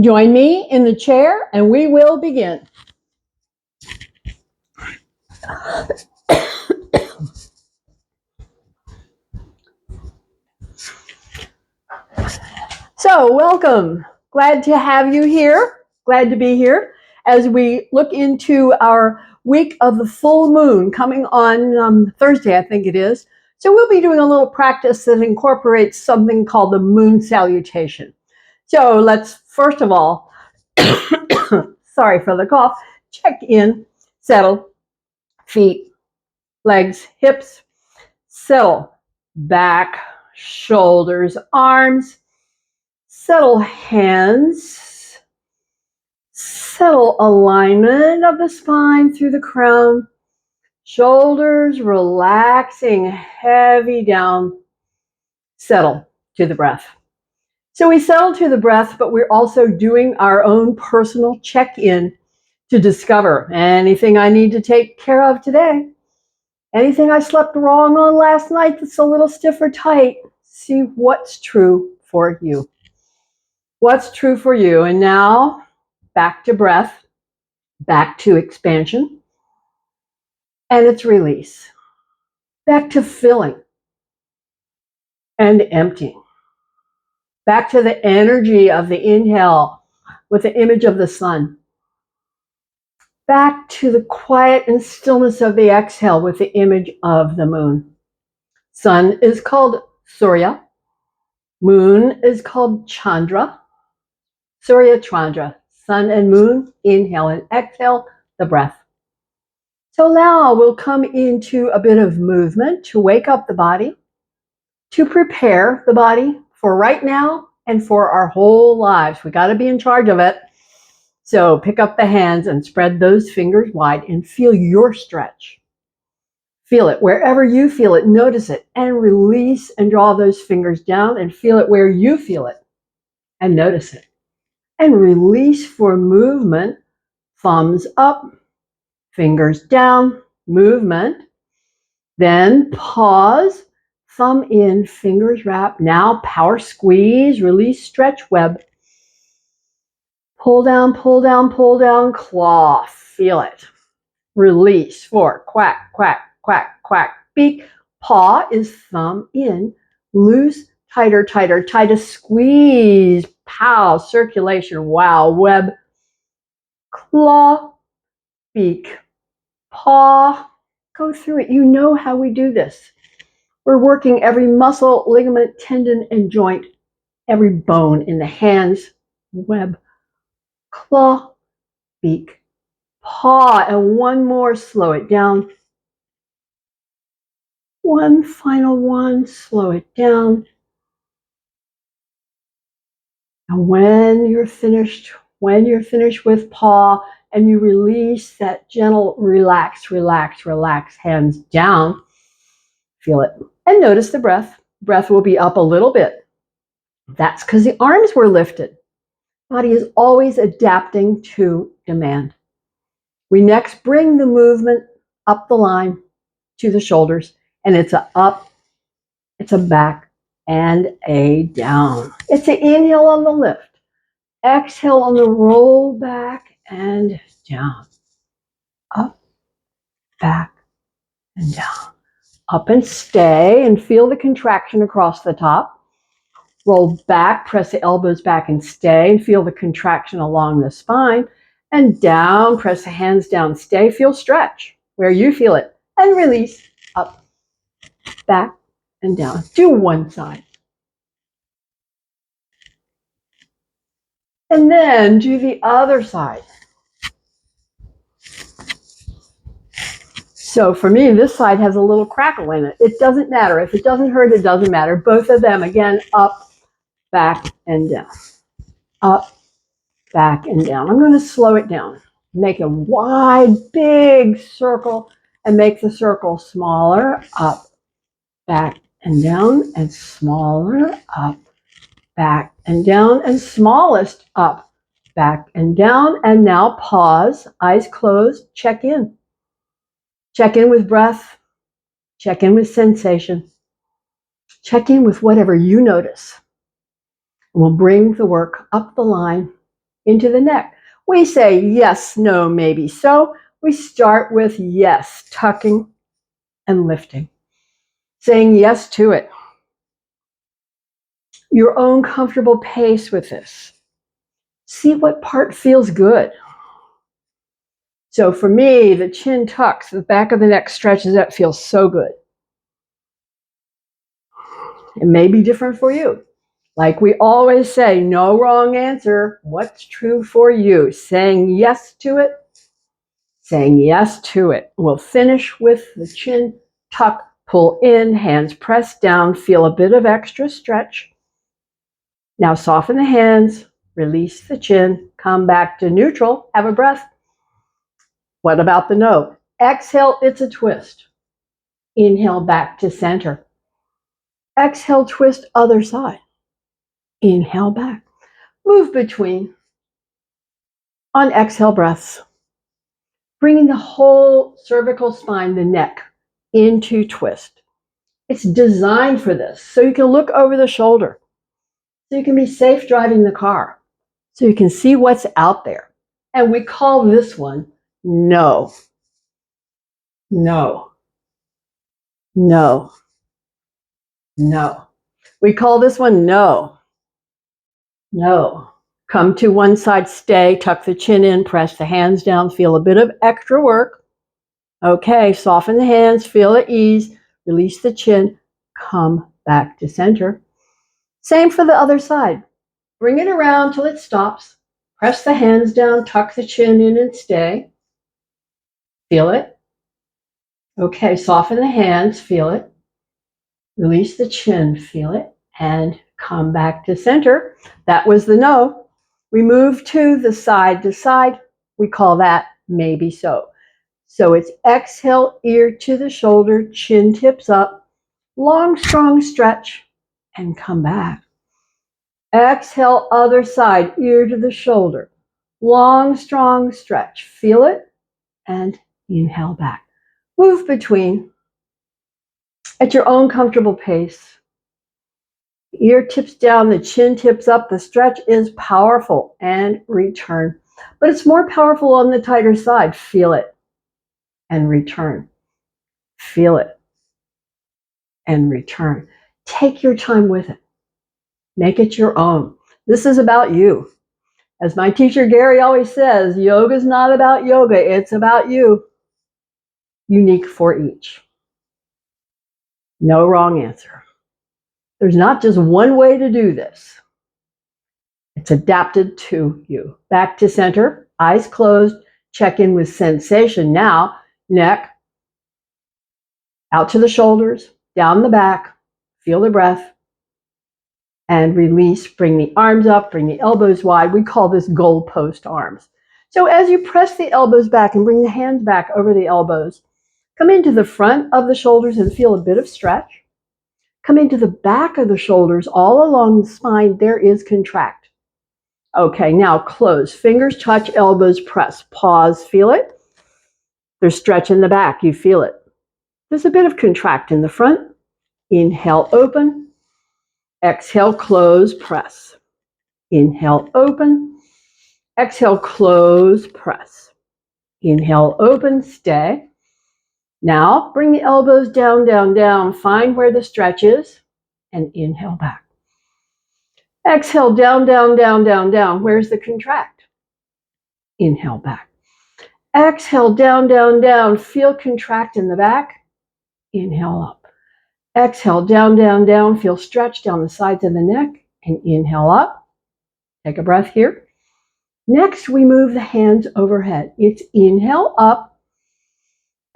Join me in the chair and we will begin. So, welcome. Glad to have you here. Glad to be here as we look into our week of the full moon coming on Thursday, I think it is. So, we'll be doing a little practice that incorporates something called the moon salutation. So, let's first of all, sorry for the cough, check in, settle, feet, legs, hips, settle, back, shoulders, arms, settle hands, settle alignment of the spine through the crown, shoulders relaxing, heavy down, settle to the breath. So we settle to the breath, but we're also doing our own personal check-in to discover anything I need to take care of today. Anything I slept wrong on last night that's a little stiff or tight, see what's true for you. What's true for you? And now, back to breath, back to expansion, and its release. Back to filling and emptying. Back to the energy of the inhale with the image of the sun. Back to the quiet and stillness of the exhale with the image of the moon. Sun is called Surya. Moon is called Chandra. Surya Chandra. Sun and moon, inhale and exhale, the breath. So now we'll come into a bit of movement to wake up the body, to prepare the body for right now and for our whole lives. We got to be in charge of it. So pick up the hands and spread those fingers wide and feel your stretch. Feel it wherever you feel it, notice it, and release and draw those fingers down and feel it where you feel it and notice it. And release for movement, thumbs up, fingers down, movement. Then pause, thumb in, fingers wrap. Now power squeeze, release, stretch, web. Pull down, pull down, pull down, claw. Feel it. Release for quack, quack, quack, quack, beak. Paw is thumb in, loose, tighter, tighter, tighter, squeeze, pow, circulation, wow, web. Claw, beak, paw. Go through it. You know how we do this. We're working every muscle, ligament, tendon, and joint, every bone in the hands, web, claw, beak, paw, and one more, slow it down. One final one, slow it down. And when you're finished with paw and you release that gentle relax, relax, relax, hands down, feel it. And notice the breath. Breath will be up a little bit. That's because the arms were lifted. Body is always adapting to demand. We next bring the movement up the line to the shoulders, and it's a up, it's a back, and a down. It's an inhale on the lift, exhale on the roll back and down. Up, back, and down. Up and stay and feel the contraction across the top. Roll back, press the elbows back and stay and feel the contraction along the spine. And down, press the hands down, stay, feel stretch where you feel it. And release, up, back, and down. Do one side. And then do the other side. So for me, this side has a little crackle in it. It doesn't matter. If it doesn't hurt, it doesn't matter. Both of them, again, up, back, and down. Up, back, and down. I'm going to slow it down. Make a wide, big circle and make the circle smaller. Up, back, and down, and smaller. Up, back, and down, and smallest. Up, back, and down. And now pause, eyes closed, check in. Check in with breath. Check in with sensation. Check in with whatever you notice. We'll bring the work up the line into the neck. We say yes, no, maybe so. We start with yes, tucking and lifting, saying yes to it. Your own comfortable pace with this. See what part feels good. So for me, the chin tucks, the back of the neck stretches, that feels so good. It may be different for you. Like we always say, no wrong answer. What's true for you? Saying yes to it. Saying yes to it. We'll finish with the chin tuck, pull in, hands press down, feel a bit of extra stretch. Now soften the hands, release the chin, come back to neutral, have a breath. What about the no? Exhale, it's a twist. Inhale back to center. Exhale, twist other side. Inhale back. Move between. On exhale breaths. Bringing the whole cervical spine, the neck, into twist. It's designed for this, so you can look over the shoulder, so you can be safe driving the car, so you can see what's out there. And we call this one no. No. No. No. We call this one no. No. Come to one side, stay, tuck the chin in, press the hands down, feel a bit of extra work. Okay, soften the hands, feel at ease, release the chin, come back to center. Same for the other side. Bring it around till it stops. Press the hands down, tuck the chin in and stay. Feel it. Okay, soften the hands, feel it. Release the chin, feel it, and come back to center. That was the no. We move to the side to side. We call that maybe so. So it's exhale, ear to the shoulder, chin tips up, long, strong stretch, and come back. Exhale, other side, ear to the shoulder, long, strong stretch. Feel it, and inhale back. Move between at your own comfortable pace. Ear tips down, the chin tips up, the stretch is powerful, and return. But it's more powerful on the tighter side. Feel it, and return. Feel it, and return. Take your time with it. Make it your own. This is about you. As my teacher Gary always says, yoga is not about yoga, it's about you. Unique for each. No wrong answer. There's not just one way to do this. It's adapted to you. Back to center, eyes closed, check in with sensation. Now, neck, out to the shoulders, down the back, feel the breath, and release. Bring the arms up, bring the elbows wide. We call this goalpost arms. So as you press the elbows back and bring the hands back over the elbows, come into the front of the shoulders and feel a bit of stretch. Come into the back of the shoulders, all along the spine, there is contract. Okay, now close. Fingers touch, elbows press. Pause, feel it. There's stretch in the back, you feel it. There's a bit of contract in the front. Inhale, open. Exhale, close, press. Inhale, open. Exhale, close, press. Inhale, open, stay. Now, bring the elbows down, down, down. Find where the stretch is, and inhale back. Exhale, down, down, down, down, down. Where's the contract? Inhale back. Exhale, down, down, down. Feel contract in the back. Inhale up. Exhale, down, down, down. Feel stretch down the sides of the neck, and inhale up. Take a breath here. Next, we move the hands overhead. It's inhale up.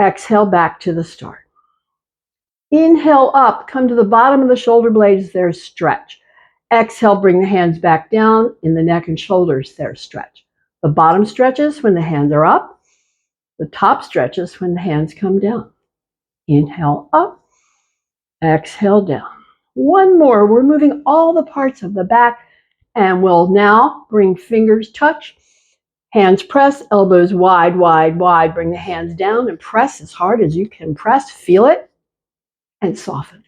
Exhale back to the start. Inhale up, come to the bottom of the shoulder blades, there's stretch. Exhale, bring the hands back down in the neck and shoulders, there's stretch. The bottom stretches when the hands are up. The top stretches when the hands come down. Inhale up, exhale down. One more, we're moving all the parts of the back, and we'll now bring fingers touch. Hands press, elbows wide, wide, wide. Bring the hands down and press as hard as you can press. Feel it and soften.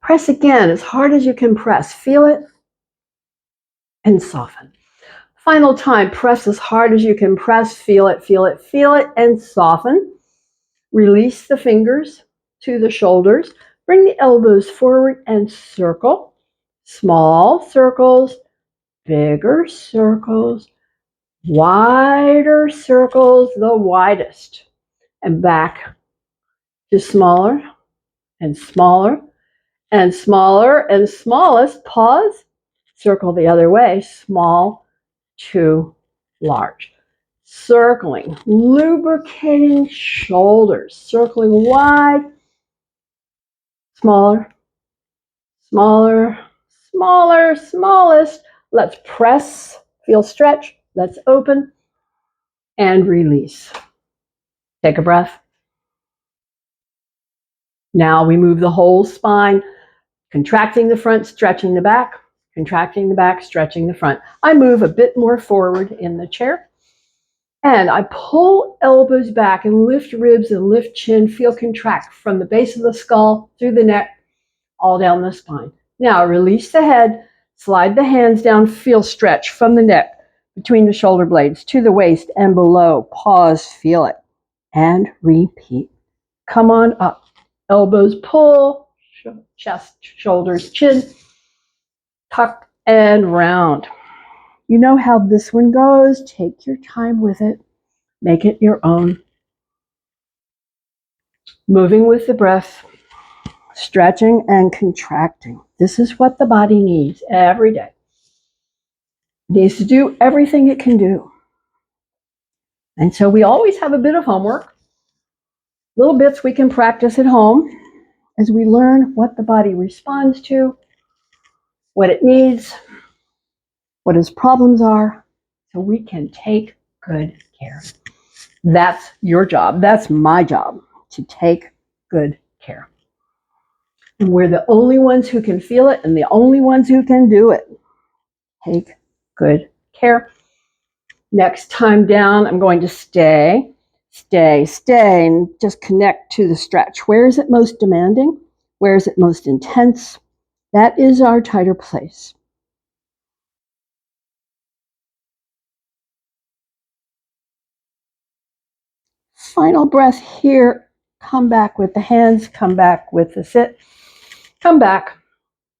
Press again as hard as you can press. Feel it and soften. Final time, press as hard as you can press. Feel it, feel it, feel it, and soften. Release the fingers to the shoulders. Bring the elbows forward and circle. Small circles, bigger circles, wider circles, the widest. And back to smaller and smaller and smaller and smallest. Pause. Circle the other way. Small to large. Circling, lubricating shoulders. Circling wide, smaller, smaller, smaller, smallest. Let's press, feel stretch. Let's open and release. Take a breath. Now we move the whole spine, contracting the front, stretching the back, contracting the back, stretching the front. I move a bit more forward in the chair. And I pull elbows back and lift ribs and lift chin. Feel contract from the base of the skull through the neck, all down the spine. Now release the head, slide the hands down, feel stretch from the neck, between the shoulder blades, to the waist and below. Pause, feel it, and repeat. Come on up. Elbows pull, chest, shoulders, chin, tuck and round. You know how this one goes. Take your time with it. Make it your own. Moving with the breath, stretching and contracting. This is what the body needs every day. It needs to do everything it can do. And so we always have a bit of homework, little bits we can practice at home as we learn what the body responds to, what it needs, what its problems are, so we can take good care. That's your job. That's my job, to take good care. And we're the only ones who can feel it and the only ones who can do it. Take good care. Next time down, I'm going to stay, and just connect to the stretch. Where is it most demanding? Where is it most intense? That is our tighter place. Final breath here. Come back with the hands, come back with the sit, come back.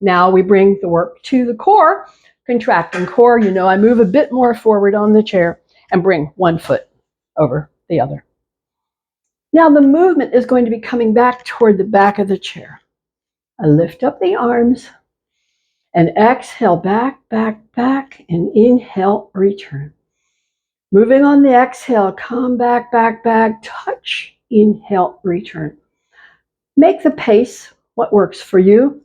Now we bring the work to the core, contracting core. You know, I move a bit more forward on the chair and bring one foot over the other. Now the movement is going to be coming back toward the back of the chair. I lift up the arms and exhale, back, back, back, and inhale, return. Moving on the exhale, come back, back, back, touch, inhale, return. Make the pace what works for you.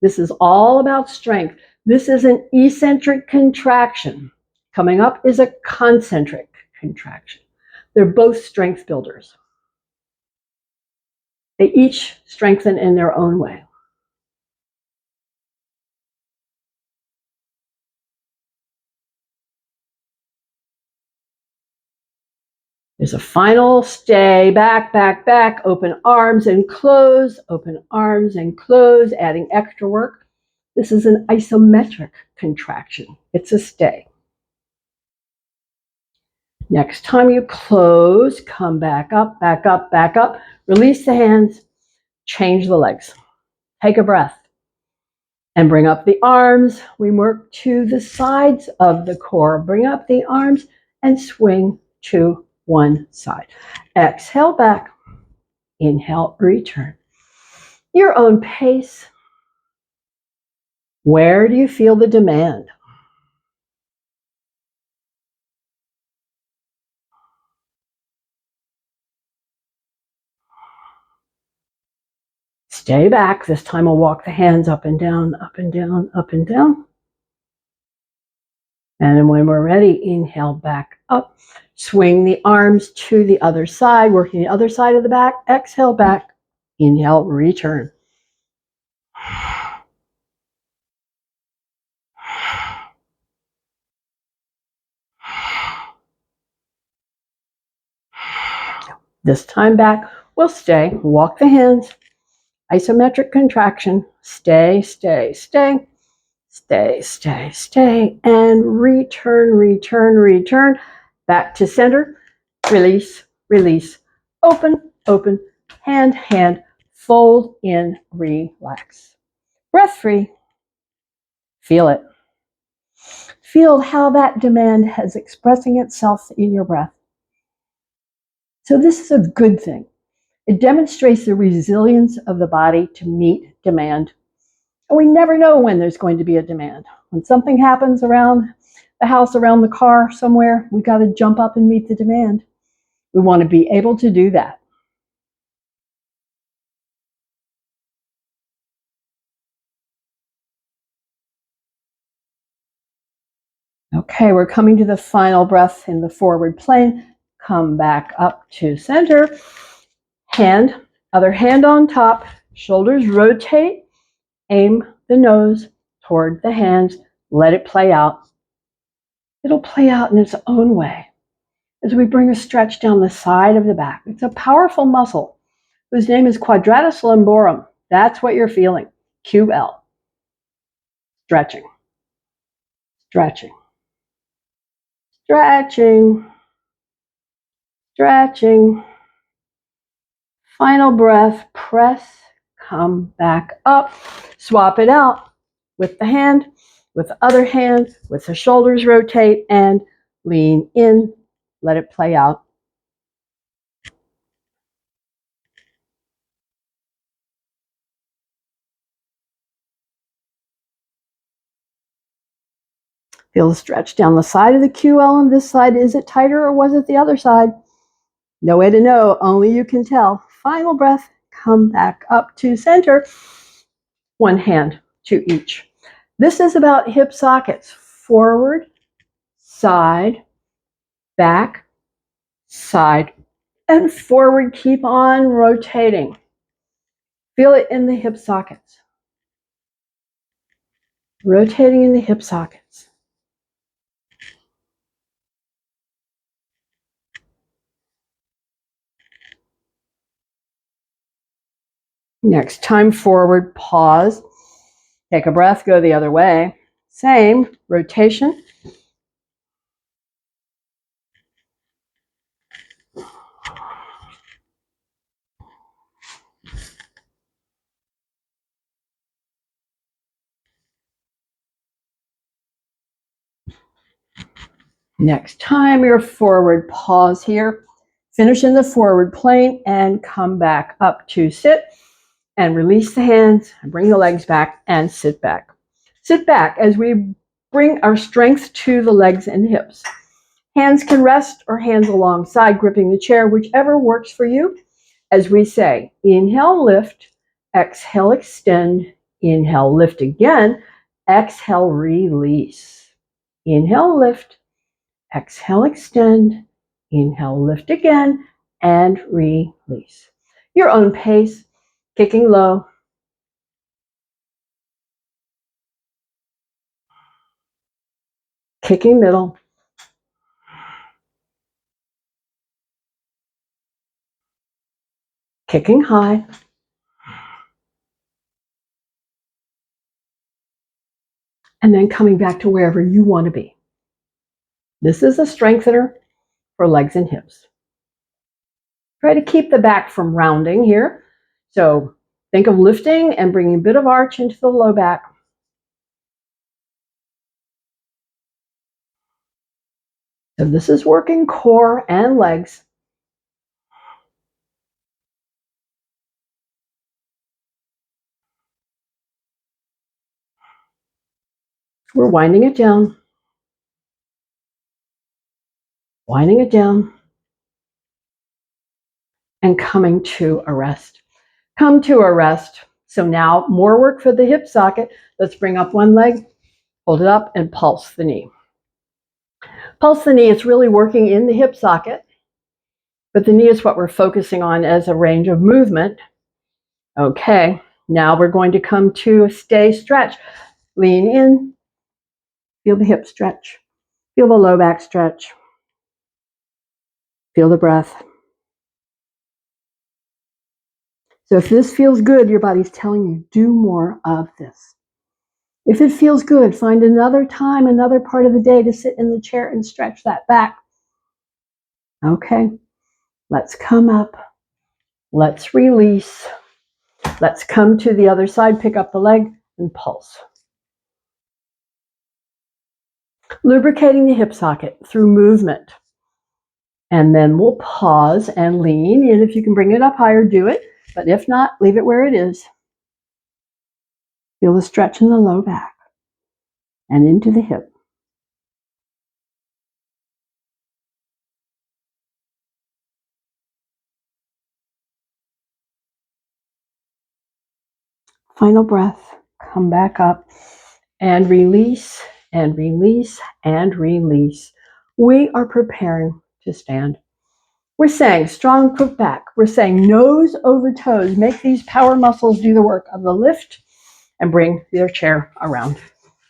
This is all about strength. This is an eccentric contraction. Coming up is a concentric contraction. They're both strength builders. They each strengthen in their own way. There's a final stay, back, back, back, open arms and close, open arms and close, adding extra work. This is an isometric contraction. It's a stay. Next time you close, come back up, back up, back up. Release the hands, change the legs. Take a breath and bring up the arms. We work to the sides of the core. Bring up the arms and swing to one side. Exhale back, inhale, return. Your own pace. Where do you feel the demand? Stay back. This time I'll walk the hands up and down, up and down, up and down. And when we're ready, inhale back up. Swing the arms to the other side, working the other side of the back. Exhale back, inhale, return. This time back, we'll stay. Walk the hands. Isometric contraction. Stay, stay, stay. Stay, stay, stay, and return, return, return. Back to center. Release, release. Open, open. Hand, hand. Fold in, relax. Breath free. Feel it. Feel how that demand is expressing itself in your breath. So this is a good thing. It demonstrates the resilience of the body to meet demand. And we never know when there's going to be a demand. When something happens around the house, around the car, somewhere, we got to jump up and meet the demand. We want to be able to do that. Okay, we're coming to the final breath in the forward plane. Come back up to center. Hand, other hand on top, shoulders rotate, aim the nose toward the hands, let it play out. It'll play out in its own way as we bring a stretch down the side of the back. It's a powerful muscle whose name is quadratus lumborum. That's what you're feeling, QL. Stretching, stretching, stretching, stretching. Final breath, press, come back up, swap it out with the hand, with the other hand, with the shoulders rotate, and lean in, let it play out. Feel the stretch down the side of the QL on this side. Is it tighter or was it the other side? No way to know, only you can tell. Final breath, come back up to center. One hand to each. This is about hip sockets. Forward, side, back, side, and forward. Keep on rotating. Feel it in the hip sockets. Rotating in the hip sockets. Next time forward, pause. Take a breath, go the other way. Same rotation. Next time you're forward, pause here. Finish in the forward plane and come back up to sit and release the hands and bring the legs back and sit back. Sit back as we bring our strength to the legs and hips. Hands can rest or hands alongside, gripping the chair, whichever works for you. As we say, inhale, lift, exhale, extend, inhale, lift again, exhale, release. Inhale, lift, exhale, extend, inhale, lift again, and release. Your own pace, kicking low. Kicking middle. Kicking high. And then coming back to wherever you want to be. This is a strengthener for legs and hips. Try to keep the back from rounding here. So think of lifting and bringing a bit of arch into the low back. So this is working core and legs. We're winding it down. Winding it down. And coming to a rest. Come to a rest. So now more work for the hip socket. Let's bring up one leg, hold it up, and pulse the knee. Pulse the knee is really working in the hip socket, but the knee is what we're focusing on as a range of movement. Okay, now we're going to come to a stay stretch. Lean in, feel the hip stretch, feel the low back stretch, feel the breath. So if this feels good, your body's telling you, do more of this. If it feels good, find another time, another part of the day to sit in the chair and stretch that back. Okay, let's come up. Let's release. Let's come to the other side, pick up the leg and pulse. Lubricating the hip socket through movement. And then we'll pause and lean. And if you can bring it up higher, do it. But if not, leave it where it is. Feel the stretch in the low back and into the hip. Final breath. Come back up and release and release and release. We are preparing to stand. We're saying strong foot back. We're saying nose over toes. Make these power muscles do the work of the lift and bring your chair around.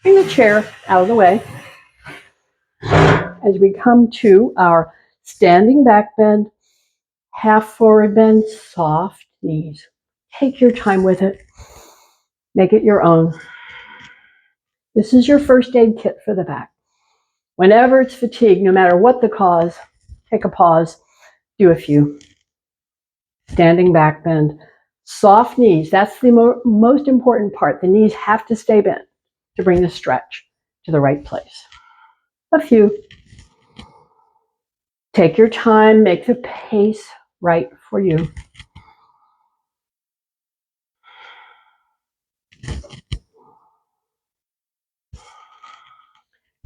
Bring the chair out of the way as we come to our standing back bend, half forward bend, soft knees. Take your time with it. Make it your own. This is your first aid kit for the back. Whenever it's fatigue, no matter what the cause, take a pause, do a few. Standing back bend, soft knees. That's the most important part. The knees have to stay bent to bring the stretch to the right place. A few. Take your time, make the pace right for you.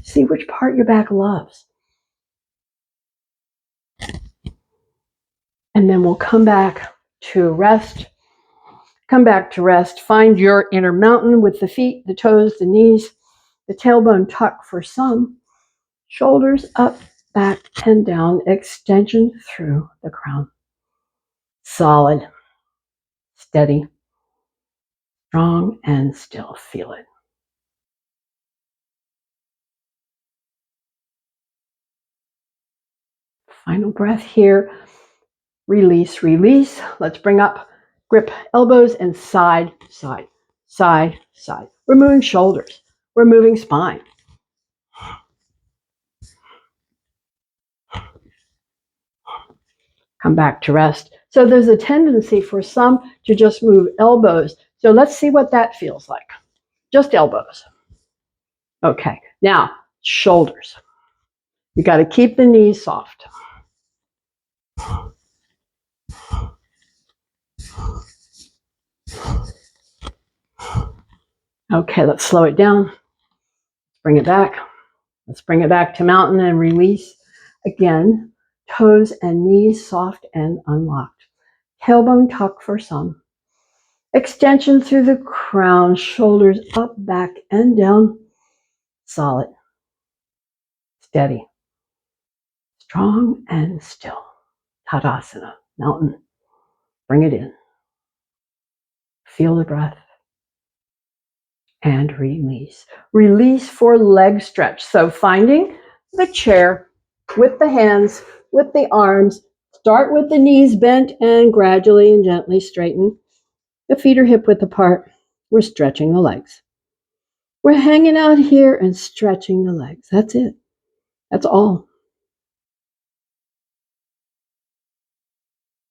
See which part your back loves. And then we'll come back to rest. Come back to rest. Find your inner mountain with the feet, the toes, the knees, the tailbone tuck for some. Shoulders up, back, and down. Extension through the crown. Solid, steady, strong, and still. Feel it. Final breath here. Release, release. Let's bring up, grip elbows and side, side, side, side. We're moving shoulders. We're moving spine. Come back to rest. So there's a tendency for some to just move elbows. So let's see what that feels like. Just elbows. Okay, now shoulders. You got to keep the knees soft. Okay, let's slow it down. Bring it back. Let's bring it back to mountain and release. Again, toes and knees soft and unlocked. Tailbone tuck for some. Extension through the crown, shoulders up, back, and down. Solid. Steady. Strong and still. Tadasana, mountain. Bring it in. Feel the breath. And release. Release for leg stretch. So finding the chair with the hands, with the arms. Start with the knees bent and gradually and gently straighten. The feet are hip width apart. We're stretching the legs. We're hanging out here and stretching the legs. That's it. That's all.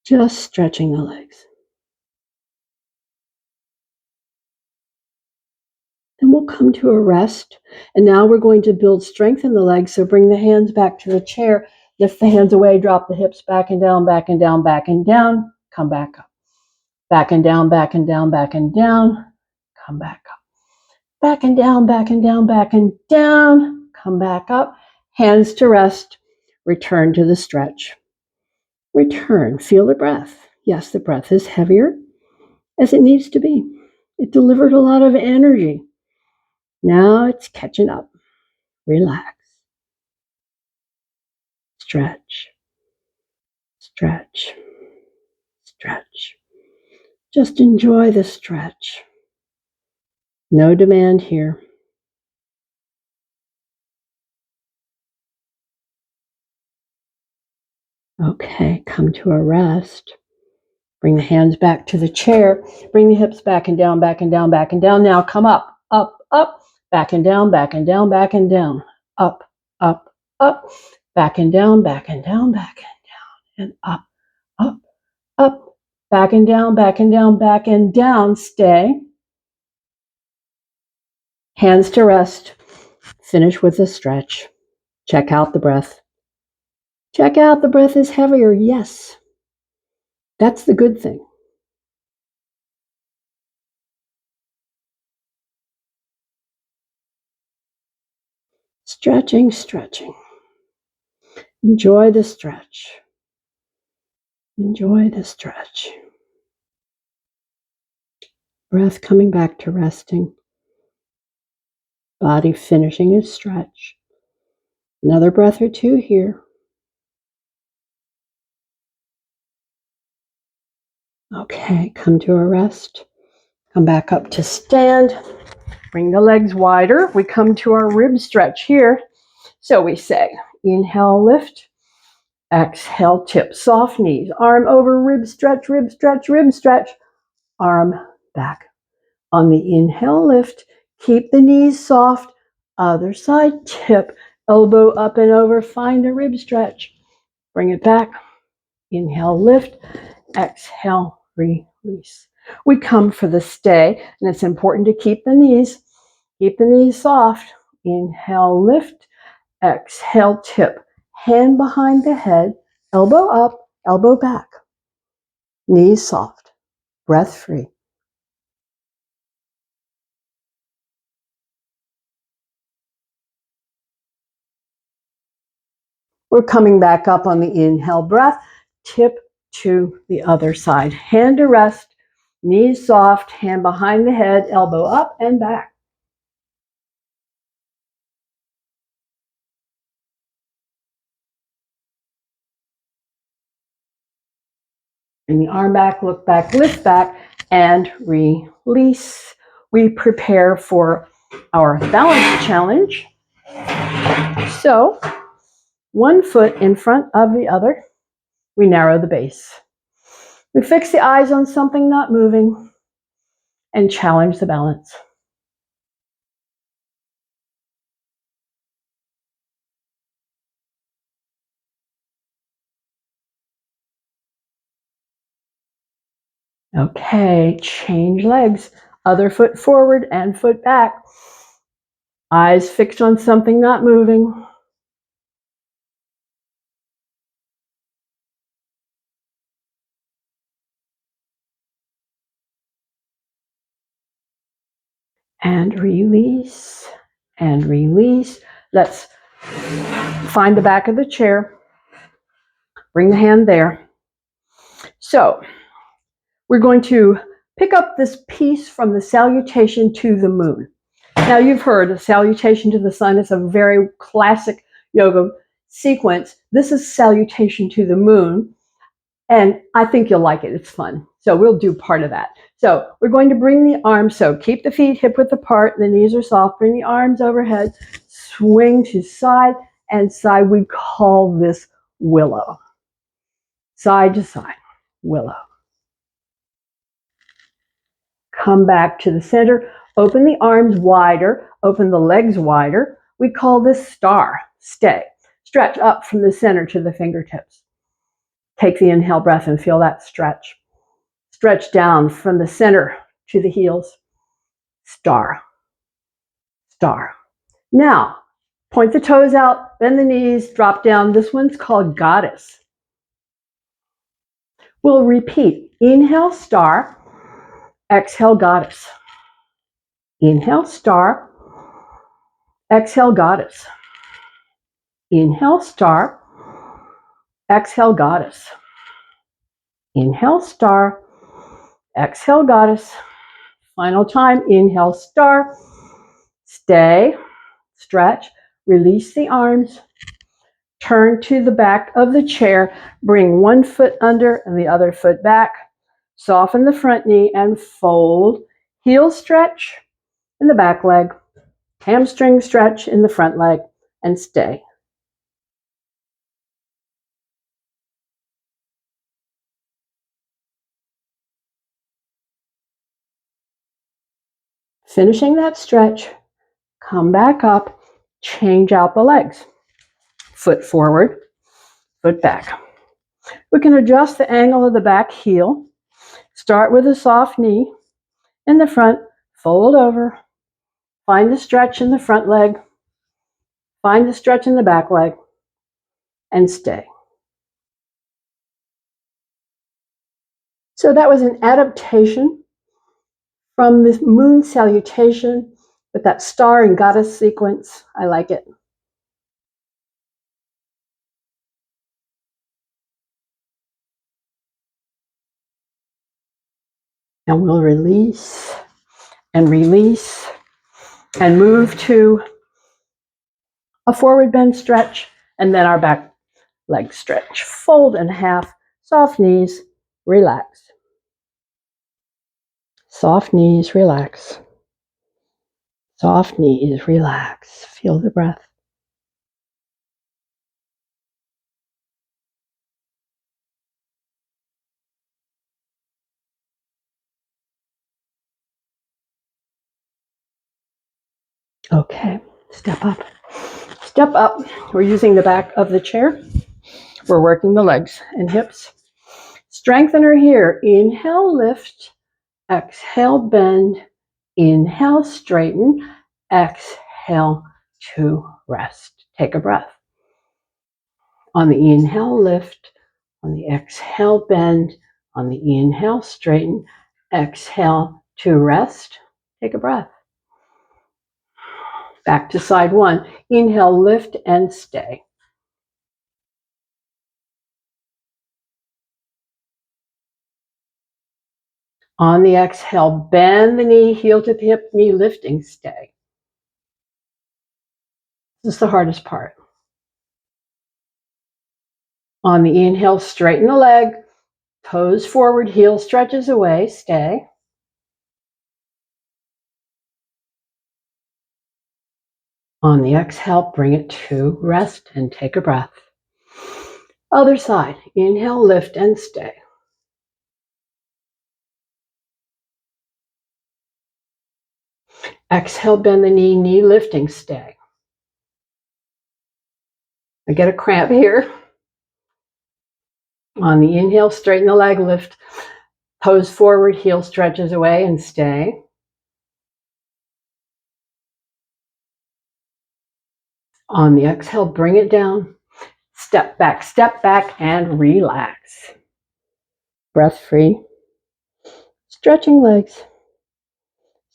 Just stretching the legs. Then we'll come to a rest. And now we're going to build strength in the legs. So bring the hands back to the chair. Lift the hands away. Drop the hips back and down, back and down, back and down. Come back up. Back and down, back and down, back and down. Come back up. Back and down, back and down, back and down. Come back up. Hands to rest. Return to the stretch. Return. Feel the breath. Yes, the breath is heavier as it needs to be. It delivered a lot of energy. Now it's catching up. Relax. Stretch. Stretch. Stretch. Just enjoy the stretch. No demand here. Okay, come to a rest. Bring the hands back to the chair. Bring the hips back and down, back and down, back and down. Now come up, up, up. back and down, back and down, back and down, up, up, up, back and down, back and down, back and down, and up, up, up, back and down, back and down, back and down. Stay. Hands to rest. Finish with a stretch. Check out the breath. Check out the breath is heavier. Yes. That's the good thing. Stretching, stretching. Enjoy the stretch. Enjoy the stretch. Breath coming back to resting. Body finishing its stretch. Another breath or two here. Okay, come to a rest. Come back up to stand. Bring the legs wider. We come to our rib stretch here. So we say, inhale, lift. Exhale, tip, soft knees. Arm over, rib stretch, rib stretch, rib stretch. Arm back. On the inhale, lift. Keep the knees soft. Other side, tip. Elbow up and over. Find a rib stretch. Bring it back. Inhale, lift. Exhale, release. We come for the stay, and it's important to keep the knees soft. Inhale, lift. Exhale, tip. Hand behind the head, elbow up, elbow back. Knees soft, breath free. We're coming back up on the inhale breath, tip to the other side. Hand to rest, knees soft, hand behind the head, elbow up and back. Bring the arm back, look back, lift back, and release. We prepare for our balance challenge. So, one foot in front of the other. We narrow the base. We fix the eyes on something not moving and challenge the balance. Okay, change legs. Other foot forward and foot back. Eyes fixed on something not moving. And release, and release. Let's find the back of the chair. Bring the hand there. So, we're going to pick up this piece from the salutation to the moon. Now, you've heard a salutation to the sun. It's a very classic yoga sequence. This is salutation to the moon, and I think you'll like it. It's fun. So we'll do part of that. So we're going to bring the arms. So keep the feet hip width apart. The knees are soft. Bring the arms overhead. Swing to side and side. We call this willow. Side to side. Willow. Come back to the center. Open the arms wider. Open the legs wider. We call this star. Stay. Stretch up from the center to the fingertips. Take the inhale breath and feel that stretch. Stretch down from the center to the heels. Star. Star. Now, point the toes out, bend the knees, drop down. This one's called goddess. We'll repeat. Inhale, star. Exhale, goddess. Inhale, star. Exhale, goddess. Inhale, star. Exhale, goddess. Inhale, star. Exhale, goddess. Final time. Inhale, star. Stay. Stretch. Release the arms. Turn to the back of the chair. Bring one foot under and the other foot back. Soften the front knee and fold. Heel stretch in the back leg. Hamstring stretch in the front leg and stay. Finishing that stretch, come back up, change out the legs. Foot forward, foot back. We can adjust the angle of the back heel. Start with a soft knee in the front, fold over, find the stretch in the front leg, find the stretch in the back leg, and stay. So that was an adaptation from this moon salutation with that star and goddess sequence. I like it. And we'll release and release and move to a forward bend stretch and then our back leg stretch. Fold in half, soft knees, relax. Soft knees, relax. Soft knees, relax. Feel the breath. Okay, step up. Step up. We're using the back of the chair. We're working the legs and hips. Strengthen her here. Inhale, lift. Exhale, bend. Inhale, straighten. Exhale to rest. Take a breath. On the inhale, lift. On the exhale, bend. On the inhale, straighten. Exhale to rest. Take a breath. Back to side one. Inhale, lift and stay. On the exhale, bend the knee, heel to the hip, knee lifting, stay. This is the hardest part. On the inhale, straighten the leg, toes forward, heel stretches away, stay. On the exhale, bring it to rest and take a breath. Other side, inhale, lift and stay. Exhale, bend the knee, knee lifting, stay. I get a cramp here. On the inhale, straighten the leg, lift, toes forward, heel stretches away and stay. On the exhale, bring it down. Step back, and relax. Breath free. Stretching legs,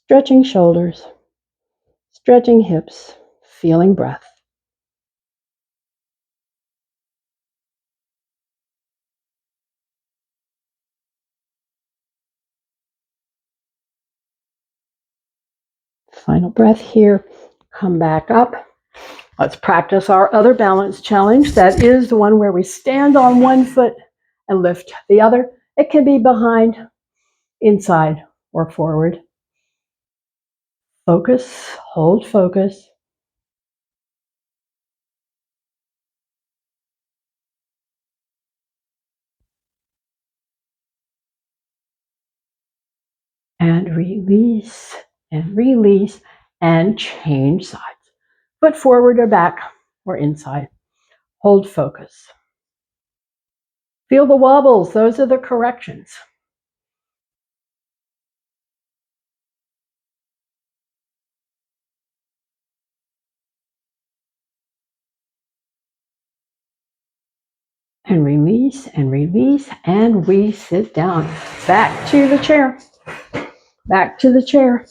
stretching shoulders, stretching hips, feeling breath. Final breath here. Come back up. Let's practice our other balance challenge. That is the one where we stand on one foot and lift the other. It can be behind, inside, or forward. Focus, hold focus. And release, and change sides. Foot forward or back or inside. Hold focus. Feel the wobbles. Those are the corrections. And release, and we sit down. Back to the chair. Back to the chair.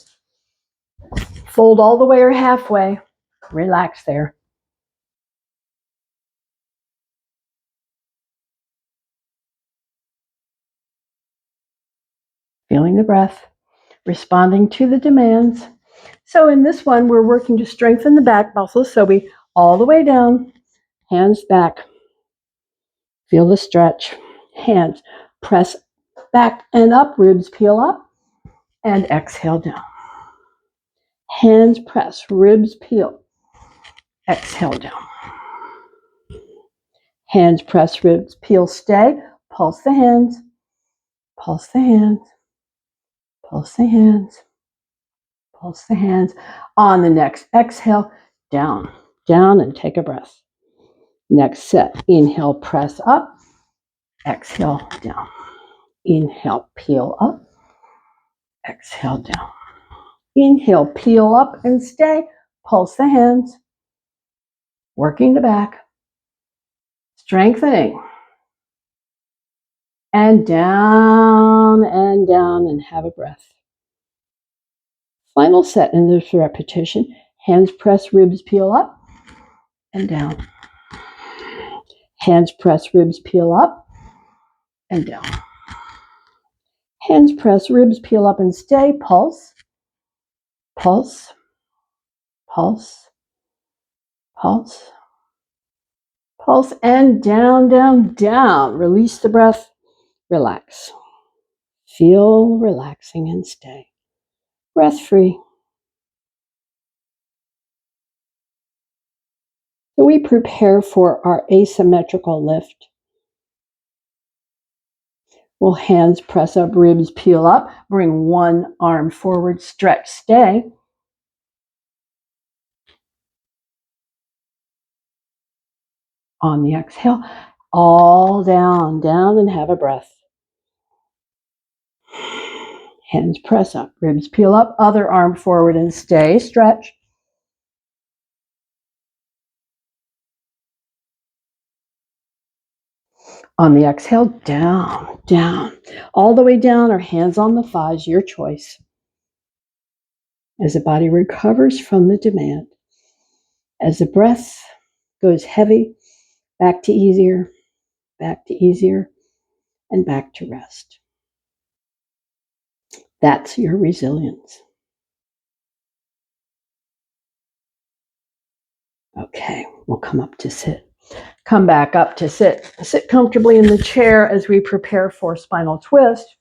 Fold all the way or halfway. Relax there. Feeling the breath, responding to the demands. So in this one, we're working to strengthen the back muscles. So we all the way down, hands back. Feel the stretch. Hands press back and up, ribs peel up, and exhale down. Hands press, ribs peel, exhale down. Hands press, ribs peel, stay. Pulse the hands, pulse the hands, pulse the hands, Pulse the hands. On the next exhale, down, down, and take a breath. Next set, inhale, press up. Exhale, down. Inhale, peel up. Exhale, down. Inhale, peel up and stay. Pulse the hands. Working the back. Strengthening. And down, and have a breath. Final set in this repetition. Hands press, ribs peel up and down. Hands press, ribs peel up and down. Hands press, ribs peel up and stay. Pulse, pulse, pulse, pulse, pulse, and down, down, down. Release the breath. Relax. Feel relaxing and stay. Breath free. So we prepare for our asymmetrical lift. Well, hands press up, ribs peel up. Bring one arm forward, stretch, stay. On the exhale, all down, down, and have a breath. Hands press up, ribs peel up, other arm forward and stay, stretch. On the exhale, down, down, all the way down or hands on the thighs, your choice. As the body recovers from the demand, as the breath goes heavy, back to easier, and back to rest. That's your resilience. Okay, we'll come up to sit. Come back up to sit. Sit comfortably in the chair as we prepare for spinal twist.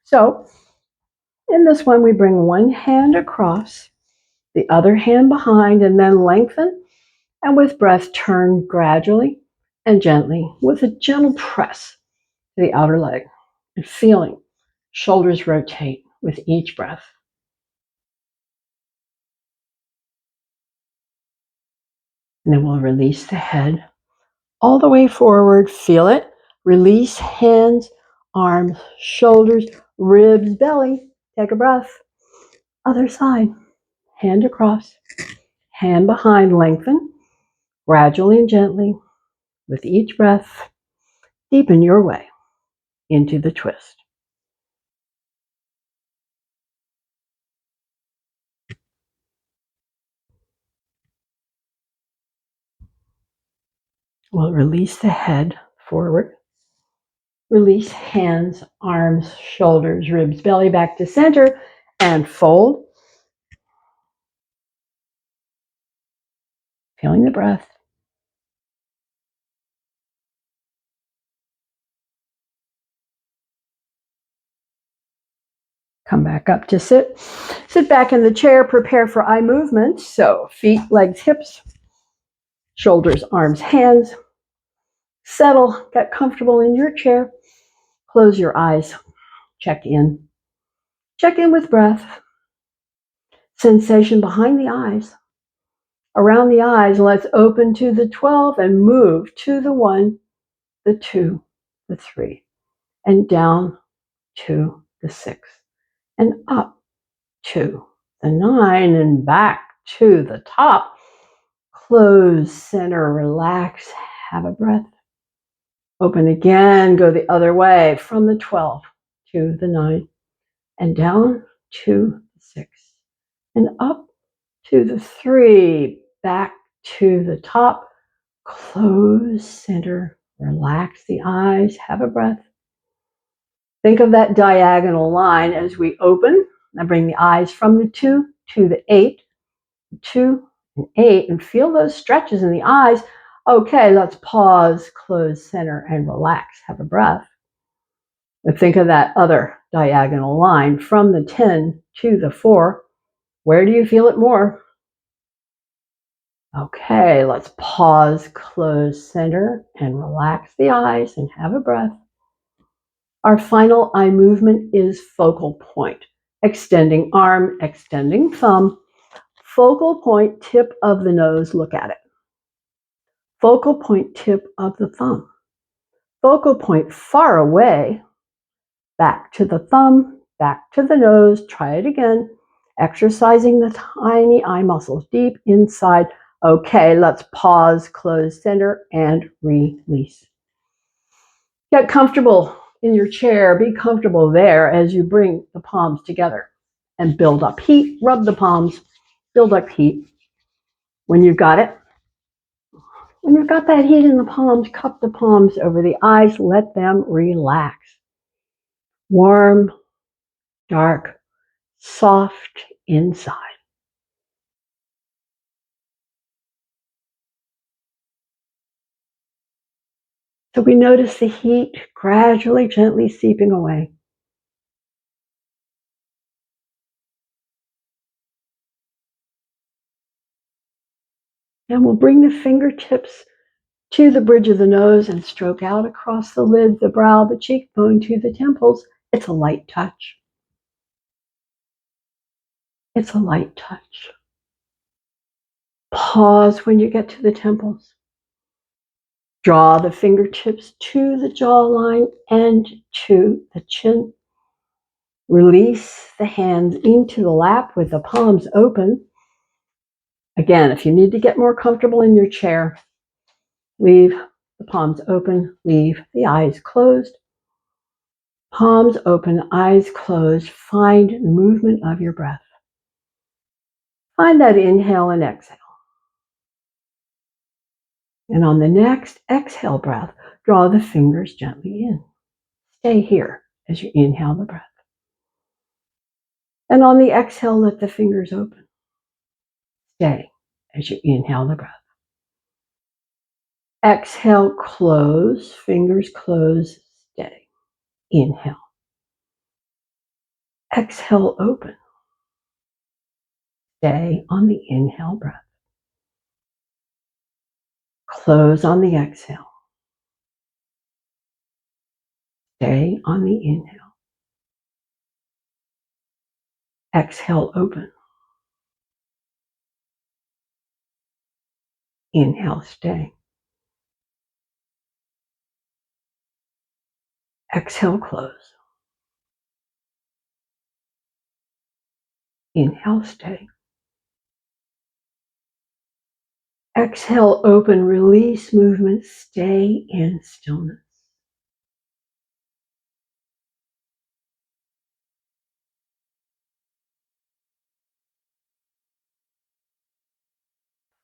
So, in this one, we bring one hand across, the other hand behind, and then lengthen. And with breath, turn gradually and gently with a gentle press to the outer leg. And feeling shoulders rotate with each breath. And then we'll release the head all the way forward. Feel it. Release hands, arms, shoulders, ribs, belly. Take a breath. Other side. Hand across. Hand behind. Lengthen. Gradually and gently. With each breath, deepen your way into the twist. We'll release the head forward. Release hands, arms, shoulders, ribs, belly back to center and fold. Feeling the breath. Come back up to sit. Sit back in the chair, prepare for eye movement. So feet, legs, hips, shoulders, arms, hands. Settle, get comfortable in your chair. Close your eyes. Check in. Check in with breath. Sensation behind the eyes. Around the eyes, let's open to the 12 and move to the 1, the 2, the 3, and down to the 6, and up to the 9, and back to the top. Close, center, relax, have a breath. Open again, go the other way from the 12 to the 9, and down to the 6, and up to the 3, back to the top. Close, center, relax the eyes, have a breath. Think of that diagonal line as we open. I bring the eyes from the 2 to the 8, 2 and 8, and feel those stretches in the eyes. Okay, let's pause, close, center, and relax. Have a breath. But think of that other diagonal line from the 10 to the 4. Where do you feel it more? Okay, let's pause, close, center, and relax the eyes and have a breath. Our final eye movement is focal point. extending arm, extending thumb. Focal point, tip of the nose, look at it. Focal point, tip of the thumb. Focal point far away, back to the thumb, back to the nose. Try it again. Exercising the tiny eye muscles deep inside. Okay, let's pause, close center, and release. Get comfortable in your chair. Be comfortable there as you bring the palms together and build up heat. Rub the palms, build up heat. When you've got it, when you've got that heat in the palms, cup the palms over the eyes. Let them relax. Warm, dark, soft inside. So we notice the heat gradually, gently seeping away. And we'll bring the fingertips to the bridge of the nose and stroke out across the lid, the brow, the cheekbone to the temples. It's a light touch. It's a light touch. Pause when you get to the temples. Draw the fingertips to the jawline and to the chin. Release the hands into the lap with the palms open. Again, if you need to get more comfortable in your chair, leave the palms open, leave the eyes closed. Palms open, eyes closed. Find the movement of your breath. Find that inhale and exhale. And on the next exhale breath, draw the fingers gently in. Stay here as you inhale the breath. And on the exhale, let the fingers open. Stay as you inhale the breath. Exhale, close, fingers close, stay. Inhale. Exhale, open. Stay on the inhale breath. Close on the exhale. Stay on the inhale. Exhale, open. Inhale, stay. Exhale, close. Inhale, stay. Exhale, open, release movement, stay in stillness.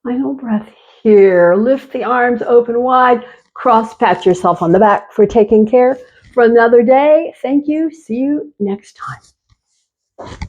Final breath here. Lift the arms open wide. Pat yourself on the back for taking care for another day. Thank you. See you next time.